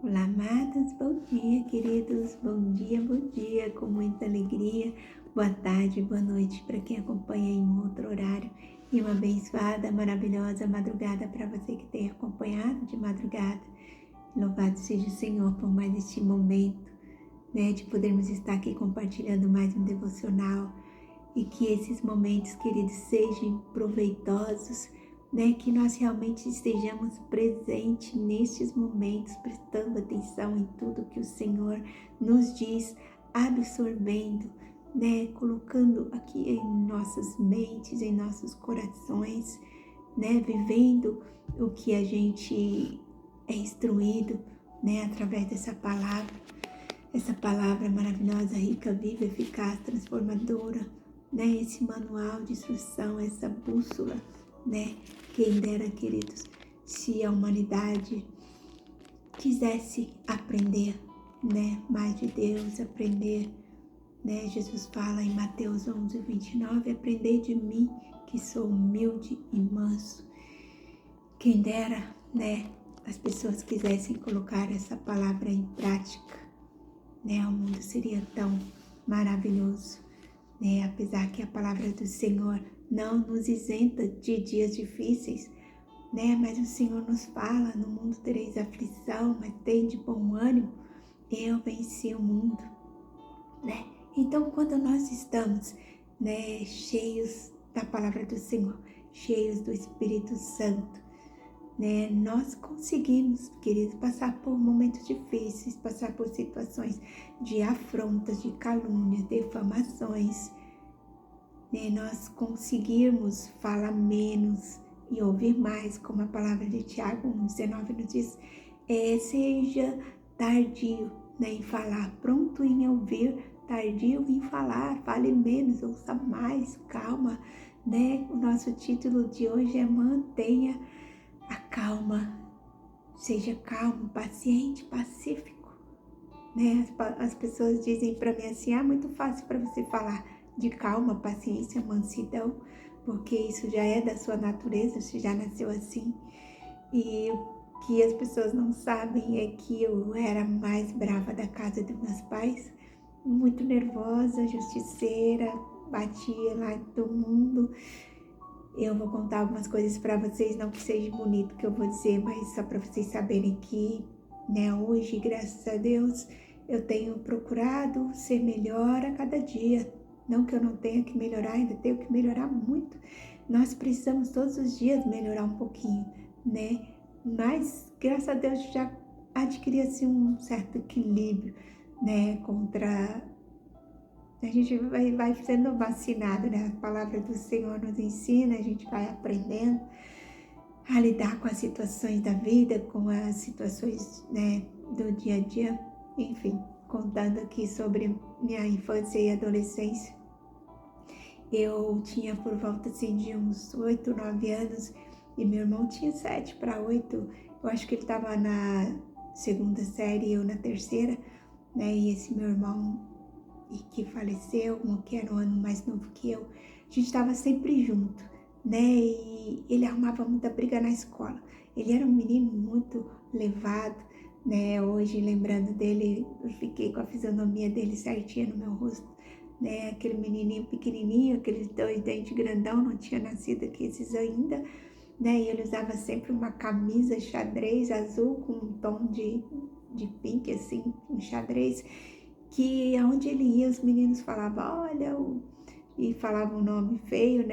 Olá, amados, bom dia, queridos, bom dia, com muita alegria, boa tarde, boa noite para quem acompanha em um outro horário e uma abençoada, maravilhosa madrugada para você que tem acompanhado de madrugada. Louvado seja o Senhor por mais este momento, de podermos estar aqui compartilhando mais um devocional e que esses momentos, queridos, sejam proveitosos, que nós realmente estejamos presentes nestes momentos, prestando atenção em tudo que o Senhor nos diz, absorvendo, colocando aqui em nossas mentes, em nossos corações, vivendo o que a gente é instruído, através dessa palavra. Essa palavra maravilhosa, rica, viva, eficaz, transformadora, esse manual de instrução, essa bússola, quem dera, queridos, se a humanidade quisesse aprender, mais de Deus, aprender, Jesus fala em Mateus 11:29, aprendei de mim, que sou humilde e manso. Quem dera, as pessoas quisessem colocar essa palavra em prática, o mundo seria tão maravilhoso, apesar que a palavra do Senhor não nos isenta de dias difíceis, mas o Senhor nos fala, no mundo tereis aflição, mas tem de bom ânimo, eu venci o mundo, Então, quando nós estamos, cheios da palavra do Senhor, cheios do Espírito Santo, nós conseguimos, queridos, passar por momentos difíceis, passar por situações de afrontas, de calúnias, defamações, nós conseguirmos falar menos e ouvir mais, como a palavra de Tiago 1:19 nos diz, seja tardio, em falar, pronto em ouvir, tardio em falar, fale menos, ouça mais, calma, O nosso título de hoje é mantenha a calma, seja calmo, paciente, pacífico, As pessoas dizem para mim assim, muito fácil para você falar de calma, paciência, mansidão, porque isso já é da sua natureza, você já nasceu assim. E o que as pessoas não sabem é que eu era mais brava da casa dos meus pais, muito nervosa, justiceira, batia lá em todo mundo. Eu vou contar algumas coisas para vocês, não que seja bonito que eu vou dizer, mas só para vocês saberem que, hoje, graças a Deus, eu tenho procurado ser melhor a cada dia. Não que eu não tenha que melhorar, ainda tenho que melhorar muito. Nós precisamos todos os dias melhorar um pouquinho, Mas, graças a Deus, já adquiri assim um certo equilíbrio, contra... A gente vai sendo vacinado, A palavra do Senhor nos ensina, a gente vai aprendendo a lidar com as situações da vida, com as situações, do dia a dia. Enfim, contando aqui sobre minha infância e adolescência. Eu tinha por volta assim de uns 8, 9 anos e meu irmão tinha 7 para 8. Eu acho que ele estava na segunda série e eu na terceira, E esse meu irmão que faleceu, que era um ano mais novo que eu, a gente estava sempre junto, E ele arrumava muita briga na escola. Ele era um menino muito levado, Hoje, lembrando dele, eu fiquei com a fisionomia dele certinha no meu rosto, Aquele menininho pequenininho, aqueles 2 dentes grandão, não tinha nascido aqui esses ainda, E ele usava sempre uma camisa xadrez azul com um tom de pink, assim, um xadrez, que aonde ele ia, os meninos falavam, olha, e falavam um nome feio,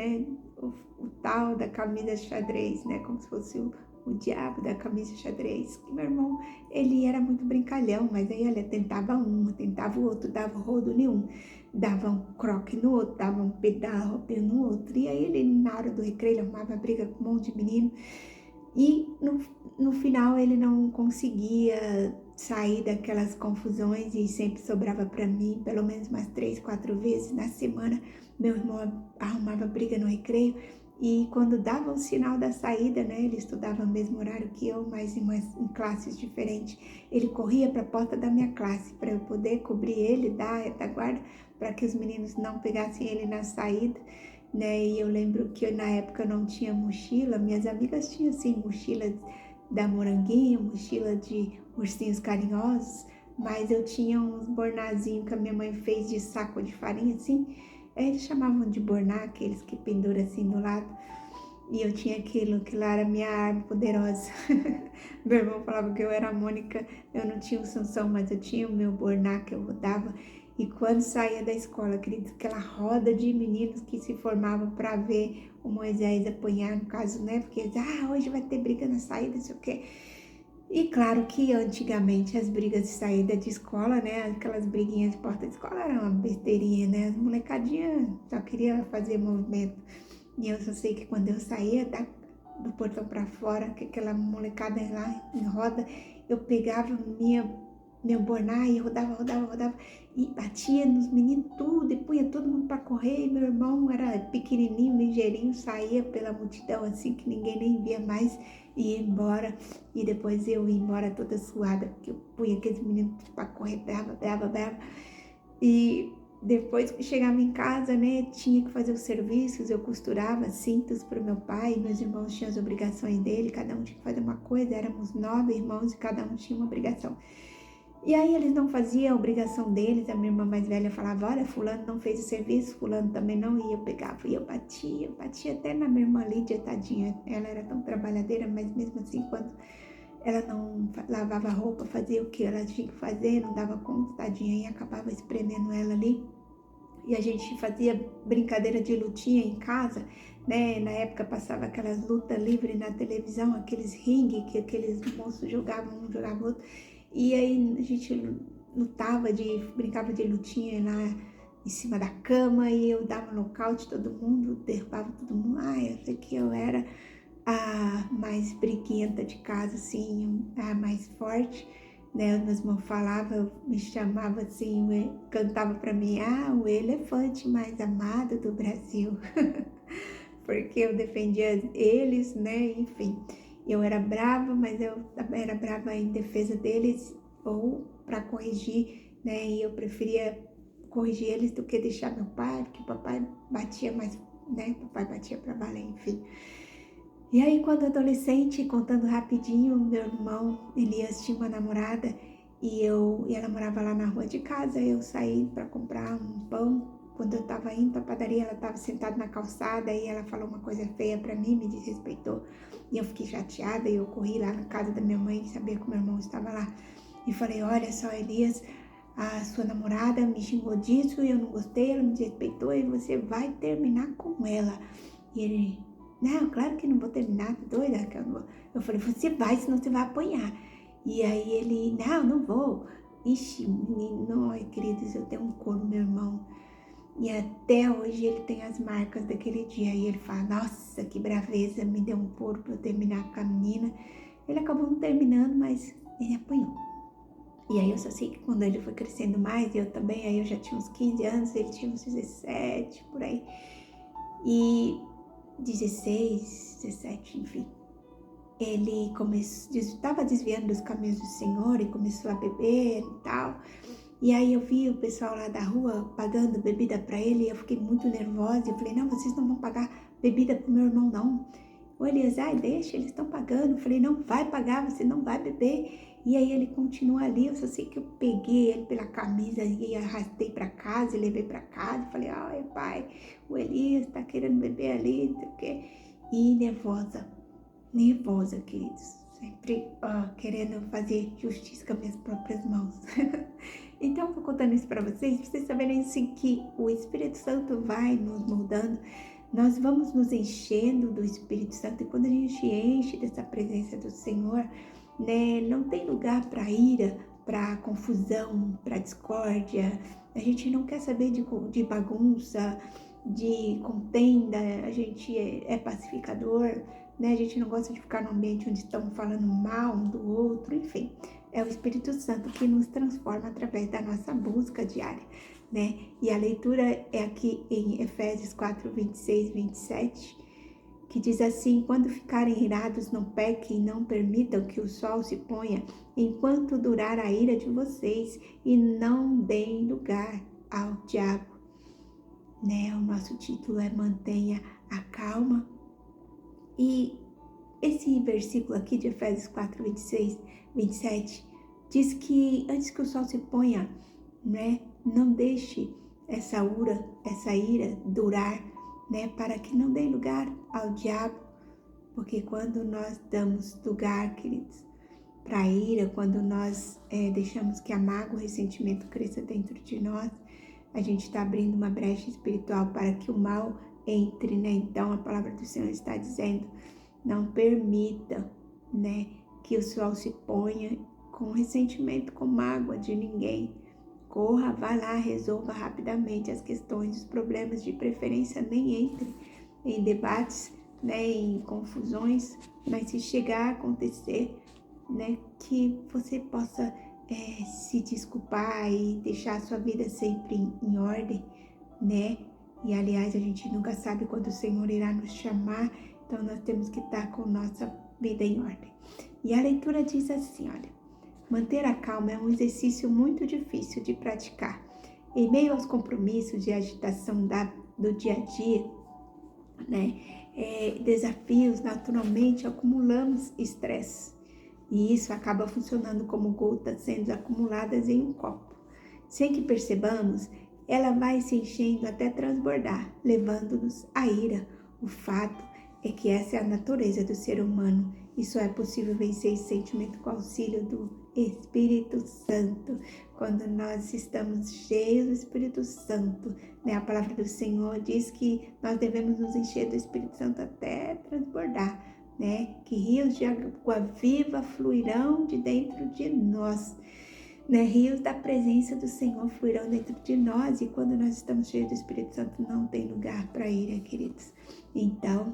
o tal da camisa xadrez, como se fosse o diabo da camisa xadrez. Que meu irmão, ele era muito brincalhão, mas aí ele tentava um, tentava o outro, dava rodo nenhum, dava um croque no outro, dava um pedal no outro, e aí ele, na hora do recreio, ele arrumava briga com um monte de menino, e no final ele não conseguia sair daquelas confusões e sempre sobrava para mim, pelo menos umas 3, 4 vezes na semana, meu irmão arrumava briga no recreio, e quando dava o sinal da saída, ele estudava no mesmo horário que eu, mas em classes diferentes, ele corria para a porta da minha classe para eu poder cobrir ele, dar a retaguarda, para que os meninos não pegassem ele na saída, E eu lembro que na época eu não tinha mochila, minhas amigas tinham sim mochilas da Moranguinho, mochila de ursinhos carinhosos, mas eu tinha uns bornazinhos que a minha mãe fez de saco de farinha, assim. Eles chamavam de borná, aqueles que penduram assim do lado. E eu tinha aquilo lá era minha arma poderosa. Meu irmão falava que eu era a Mônica, eu não tinha o Sansão, mas eu tinha o meu borná que eu rodava. E quando saía da escola, querido, aquela roda de meninos que se formavam para ver o Moisés apanhar, no caso, né? Porque eles, hoje vai ter briga na saída, não sei o quê. E claro que antigamente as brigas de saída de escola, né? Aquelas briguinhas de porta de escola eram uma besteirinha, né? As molecadinhas só queriam fazer movimento. E eu só sei que quando eu saía do portão para fora, que aquela molecada lá em roda, eu pegava meu borná e rodava, e batia nos meninos tudo, e punha todo mundo para correr, e meu irmão era pequenininho, ligeirinho, saía pela multidão assim, que ninguém nem via mais, e ia embora, e depois eu ia embora toda suada, porque eu punha aqueles meninos para correr, brava, e depois que chegava em casa, né, tinha que fazer os serviços, eu costurava cintos para o meu pai, meus irmãos tinham as obrigações dele, cada um tinha que fazer uma coisa, éramos 9 irmãos e cada um tinha uma obrigação. E aí eles não faziam a obrigação deles, a minha irmã mais velha falava, olha, fulano não fez o serviço, fulano também não, e eu pegava, e eu batia até na minha irmã Lídia, tadinha, ela era tão trabalhadeira, mas mesmo assim, quando ela não lavava roupa, fazia o que ela tinha que fazer, não dava conta, tadinha, e acabava espremendo ela ali. E a gente fazia brincadeira de lutinha em casa, né? Na época passava aquelas lutas livres na televisão, aqueles ringue que aqueles moços jogavam, um jogava outro. E aí a gente brincava de lutinha lá em cima da cama e eu dava nocaute todo mundo, derrubava todo mundo. Eu sei que eu era a mais briguenta de casa, assim, a mais forte, né? Meus irmãos falavam, me chamavam assim, cantava para mim, o elefante mais amado do Brasil, porque eu defendia eles, né? Enfim, eu era brava, mas eu era brava em defesa deles ou para corrigir, né? E eu preferia corrigir eles do que deixar meu pai, porque o papai batia mais, né? Papai batia para valer, enfim. E aí, quando adolescente, contando rapidinho, meu irmão Elias tinha uma namorada e ela morava lá na rua de casa. Eu saí para comprar um pão. Quando eu estava indo para a padaria, ela estava sentada na calçada e ela falou uma coisa feia para mim, me desrespeitou. E eu fiquei chateada e eu corri lá na casa da minha mãe, sabia que o meu irmão estava lá. E falei, olha só, Elias, a sua namorada me xingou disso e eu não gostei, ela me desrespeitou e você vai terminar com ela. E ele... Não, claro que não vou terminar, tá doida? Eu falei, você vai, senão você vai apanhar. E aí ele, não vou. Ixi, menino, ai, queridos, eu tenho um couro, meu irmão. E até hoje ele tem as marcas daquele dia. E ele fala, nossa, que braveza, me deu um couro pra eu terminar com a menina. Ele acabou não terminando, mas ele apanhou. E aí eu só sei que quando ele foi crescendo mais, eu também, aí eu já tinha uns 15 anos, ele tinha uns 17, por aí. E 16, 17, enfim. Ele estava desviando dos caminhos do Senhor e começou a beber e tal. E aí eu vi o pessoal lá da rua pagando bebida para ele e eu fiquei muito nervosa. Eu falei, não, vocês não vão pagar bebida pro meu irmão, não. O Elias, deixa, eles estão pagando. Eu falei, não vai pagar, você não vai beber. E aí ele continua ali, eu só sei que eu peguei ele pela camisa e arrastei para casa e levei para casa. Eu falei, ai pai, o Elias tá querendo beber ali, não sei o quê. E nervosa, queridos. Sempre querendo fazer justiça com as minhas próprias mãos. Então, eu tô contando isso para vocês saberem assim, que o Espírito Santo vai nos moldando. Nós vamos nos enchendo do Espírito Santo e quando a gente enche dessa presença do Senhor, né, não tem lugar para ira, para confusão, para discórdia. A gente não quer saber de bagunça, de contenda, a gente é pacificador, né? A gente não gosta de ficar num ambiente onde estão falando mal um do outro, enfim. É o Espírito Santo que nos transforma através da nossa busca diária, né? E a leitura é aqui em Efésios 4, 26, 27, que diz assim, quando ficarem irados não pequem e não permitam que o sol se ponha enquanto durar a ira de vocês e não deem lugar ao diabo, né? O nosso título é Mantenha a Calma e esse versículo aqui de Efésios 4, 26, 27, diz que antes que o sol se ponha, né, não deixe essa ira durar, né, para que não dê lugar ao diabo, porque quando nós damos lugar, queridos, para a ira, quando nós deixamos que a mágoa, o ressentimento cresça dentro de nós, a gente está abrindo uma brecha espiritual para que o mal entre, né? Então a palavra do Senhor está dizendo, não permita, né, que o sol se ponha com ressentimento, com mágoa de ninguém. Corra, vá lá, resolva rapidamente as questões, os problemas, de preferência nem entre em debates, né, em confusões, mas se chegar a acontecer, né, que você possa se desculpar e deixar a sua vida sempre em ordem, né? E aliás, a gente nunca sabe quando o Senhor irá nos chamar, então nós temos que estar com nossa vida em ordem. E a leitura diz assim, olha, manter a calma é um exercício muito difícil de praticar. Em meio aos compromissos e agitação do dia a dia, né, desafios, naturalmente acumulamos estresse. E isso acaba funcionando como gotas sendo acumuladas em um copo. Sem que percebamos, ela vai se enchendo até transbordar, levando-nos à ira. O fato é que essa é a natureza do ser humano e só é possível vencer esse sentimento com o auxílio do Espírito Santo. Quando nós estamos cheios do Espírito Santo, né? A palavra do Senhor diz que nós devemos nos encher do Espírito Santo até transbordar, né? Que rios de água viva fluirão de dentro de nós, né? Rios da presença do Senhor fluirão dentro de nós, e quando nós estamos cheios do Espírito Santo não tem lugar para ira, queridos. Então,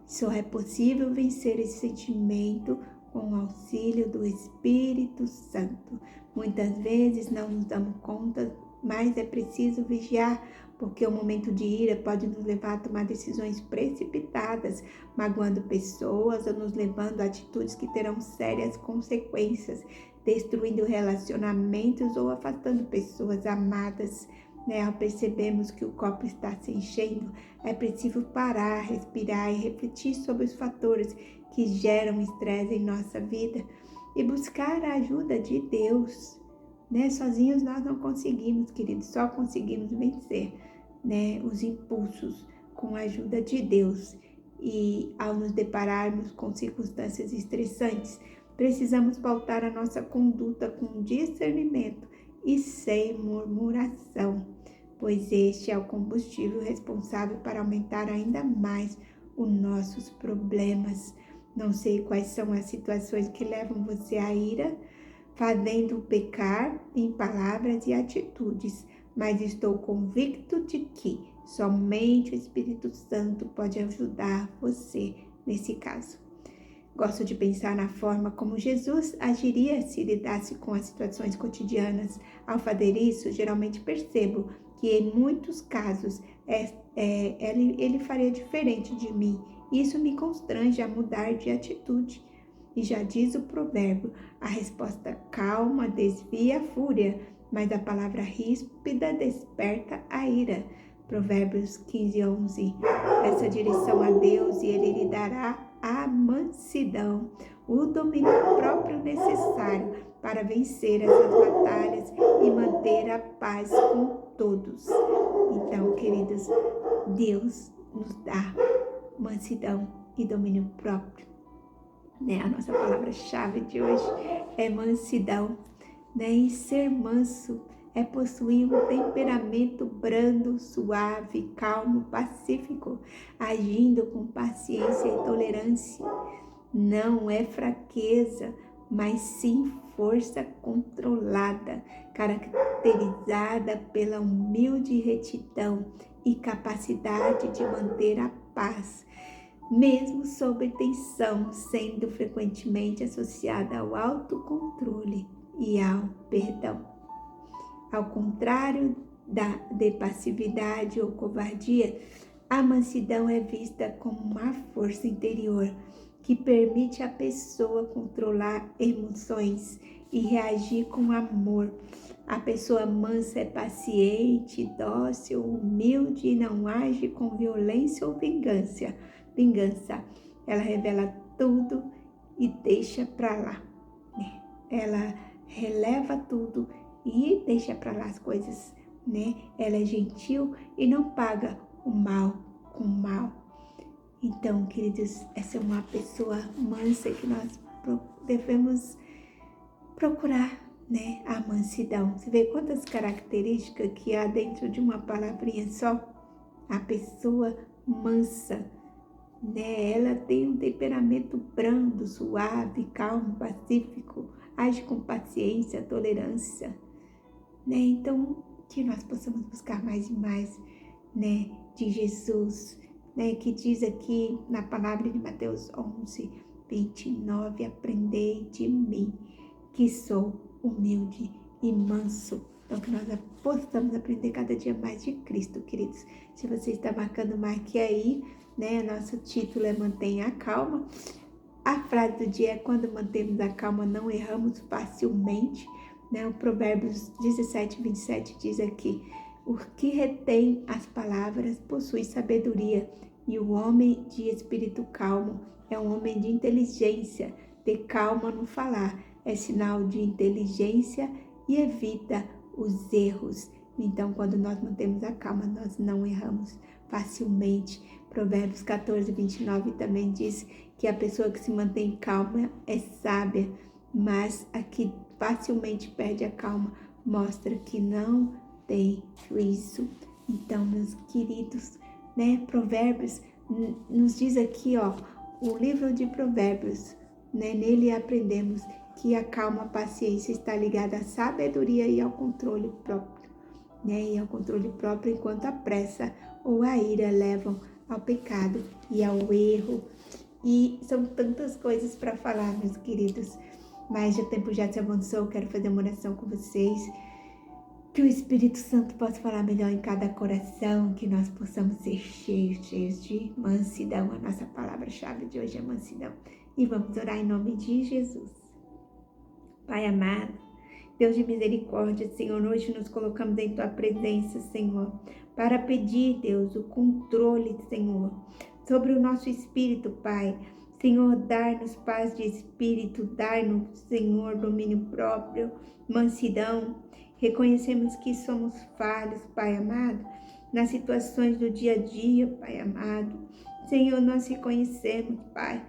só é possível vencer esse sentimento com o auxílio do Espírito Santo. Muitas vezes não nos damos conta, mas é preciso vigiar, porque o momento de ira pode nos levar a tomar decisões precipitadas, magoando pessoas ou nos levando a atitudes que terão sérias consequências, destruindo relacionamentos ou afastando pessoas amadas. Né? Ao percebermos que o copo está se enchendo, é preciso parar, respirar e refletir sobre os fatores que geram estresse em nossa vida e buscar a ajuda de Deus. Né? Sozinhos nós não conseguimos, queridos, só conseguimos vencer, né, os impulsos com a ajuda de Deus. E ao nos depararmos com circunstâncias estressantes, precisamos pautar a nossa conduta com discernimento e sem murmuração, pois este é o combustível responsável para aumentar ainda mais os nossos problemas. Não sei quais são as situações que levam você à ira, fazendo pecar em palavras e atitudes, mas estou convicto de que somente o Espírito Santo pode ajudar você nesse caso. Gosto de pensar na forma como Jesus agiria se lidasse com as situações cotidianas. Ao fazer isso, geralmente percebo que em muitos casos ele faria diferente de mim. Isso me constrange a mudar de atitude. E já diz o provérbio, a resposta calma desvia a fúria, mas a palavra ríspida desperta a ira. Provérbios 15:11. Peça direção a Deus e Ele lhe dará a mansidão, o domínio próprio necessário para vencer essas batalhas e manter a paz com todos. Então, queridos, Deus nos dá mansidão e domínio próprio. Né? A nossa palavra-chave de hoje é mansidão. Né? E ser manso é possuir um temperamento brando, suave, calmo, pacífico, agindo com paciência e tolerância. Não é fraqueza, mas sim força controlada, caracterizada pela humilde retidão e capacidade de manter a paz, mesmo sob tensão, sendo frequentemente associada ao autocontrole e ao perdão. Ao contrário de passividade ou covardia, a mansidão é vista como uma força interior que permite à pessoa controlar emoções e reagir com amor. A pessoa mansa é paciente, dócil, humilde e não age com violência ou vingança. Ela revela tudo e deixa para lá, né? Ela releva tudo e deixa para lá as coisas, né? Ela é gentil e não paga o mal com o mal. Então, queridos, essa é uma pessoa mansa que nós devemos procurar, né? A mansidão. Você vê quantas características que há dentro de uma palavrinha só? A pessoa mansa, né? Ela tem um temperamento brando, suave, calmo, pacífico, age com paciência, tolerância, né? Então, que nós possamos buscar mais e mais, né, de Jesus, né, que diz aqui na palavra de Mateus 11:29, aprendei de mim, que sou humilde e manso. Então, que nós possamos aprender cada dia mais de Cristo, queridos. Se você está marcando, marque aí, né, nosso título é Mantenha a Calma. A frase do dia é: quando mantemos a calma, não erramos facilmente, né? O Provérbios 17:27 diz aqui: o que retém as palavras possui sabedoria, e o homem de espírito calmo é um homem de inteligência. Ter calma no falar é sinal de inteligência e evita os erros. Então, quando nós mantemos a calma, nós não erramos facilmente. Provérbios 14:29 também diz que a pessoa que se mantém calma é sábia, mas a que facilmente perde a calma mostra que não tem juízo. Então, meus queridos, né, Provérbios nos diz aqui, ó, o livro de Provérbios, né, nele aprendemos que a calma, a paciência está ligada à sabedoria e ao controle próprio, né, e ao controle próprio, enquanto a pressa ou a ira levam ao pecado e ao erro. E são tantas coisas para falar, meus queridos, mas o tempo já se avançou. Eu quero fazer uma oração com vocês, que o Espírito Santo possa falar melhor em cada coração, que nós possamos ser cheios de mansidão. A nossa palavra-chave de hoje é mansidão. E vamos orar em nome de Jesus. Pai amado, Deus de misericórdia, Senhor, hoje nos colocamos em Tua presença, Senhor, para pedir, Deus, o controle, Senhor, sobre o nosso espírito, Pai. Senhor, dar-nos paz de espírito, dar-nos, Senhor, domínio próprio, mansidão. Reconhecemos que somos falhos, Pai amado, nas situações do dia a dia, Pai amado. Senhor, nós reconhecemos, Pai,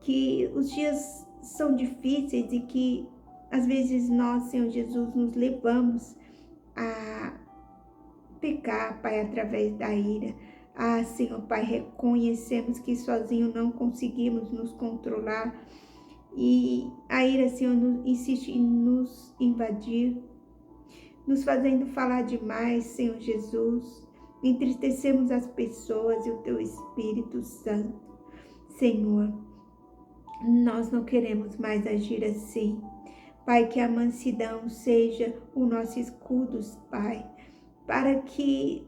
que os dias são difíceis e que às vezes nós, Senhor Jesus, nos levamos a pecar, Pai, através da ira. Ah, Senhor Pai, reconhecemos que sozinho não conseguimos nos controlar e a ira, Senhor, insiste em nos invadir, nos fazendo falar demais, Senhor Jesus. Entristecemos as pessoas e o Teu Espírito Santo. Senhor, nós não queremos mais agir assim. Pai, que a mansidão seja o nosso escudo, Pai, para que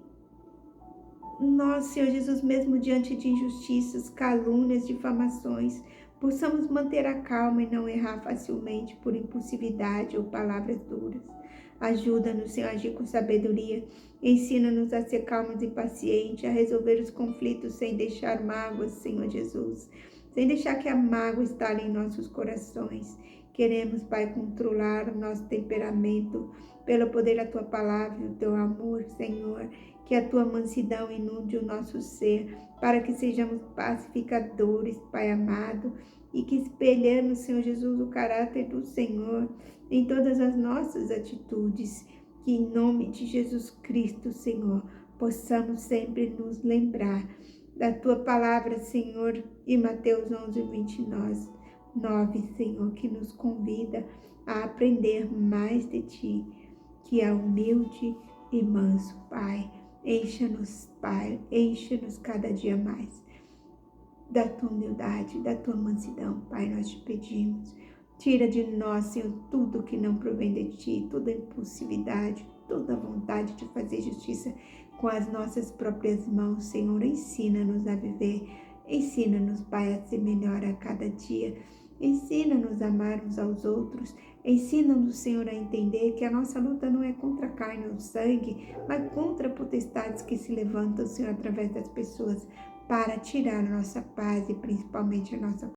nós, Senhor Jesus, mesmo diante de injustiças, calúnias, difamações, possamos manter a calma e não errar facilmente por impulsividade ou palavras duras. Ajuda-nos, Senhor, a agir com sabedoria. Ensina-nos a ser calmos e pacientes, a resolver os conflitos sem deixar mágoas, Senhor Jesus, sem deixar que a mágoa estale em nossos corações. Queremos, Pai, controlar o nosso temperamento pelo poder da Tua palavra e o Teu amor, Senhor. Que a Tua mansidão inunde o nosso ser, para que sejamos pacificadores, Pai amado, e que espelhemos, Senhor Jesus, o caráter do Senhor em todas as nossas atitudes. Que em nome de Jesus Cristo, Senhor, possamos sempre nos lembrar da Tua palavra, Senhor, em Mateus 11:29, Senhor, que nos convida a aprender mais de Ti, que é humilde e manso, Pai. Encha-nos, Pai, encha-nos cada dia mais da Tua humildade, da Tua mansidão, Pai, nós te pedimos. Tira de nós, Senhor, tudo que não provém de Ti, toda impulsividade, toda vontade de fazer justiça com as nossas próprias mãos, Senhor. Ensina-nos a viver, ensina-nos, Pai, a ser melhor a cada dia. Ensina-nos a amar uns aos outros. Ensina-nos, Senhor, a entender que a nossa luta não é contra a carne ou sangue, mas contra potestades que se levantam, Senhor, através das pessoas, para tirar a nossa paz e principalmente a nossa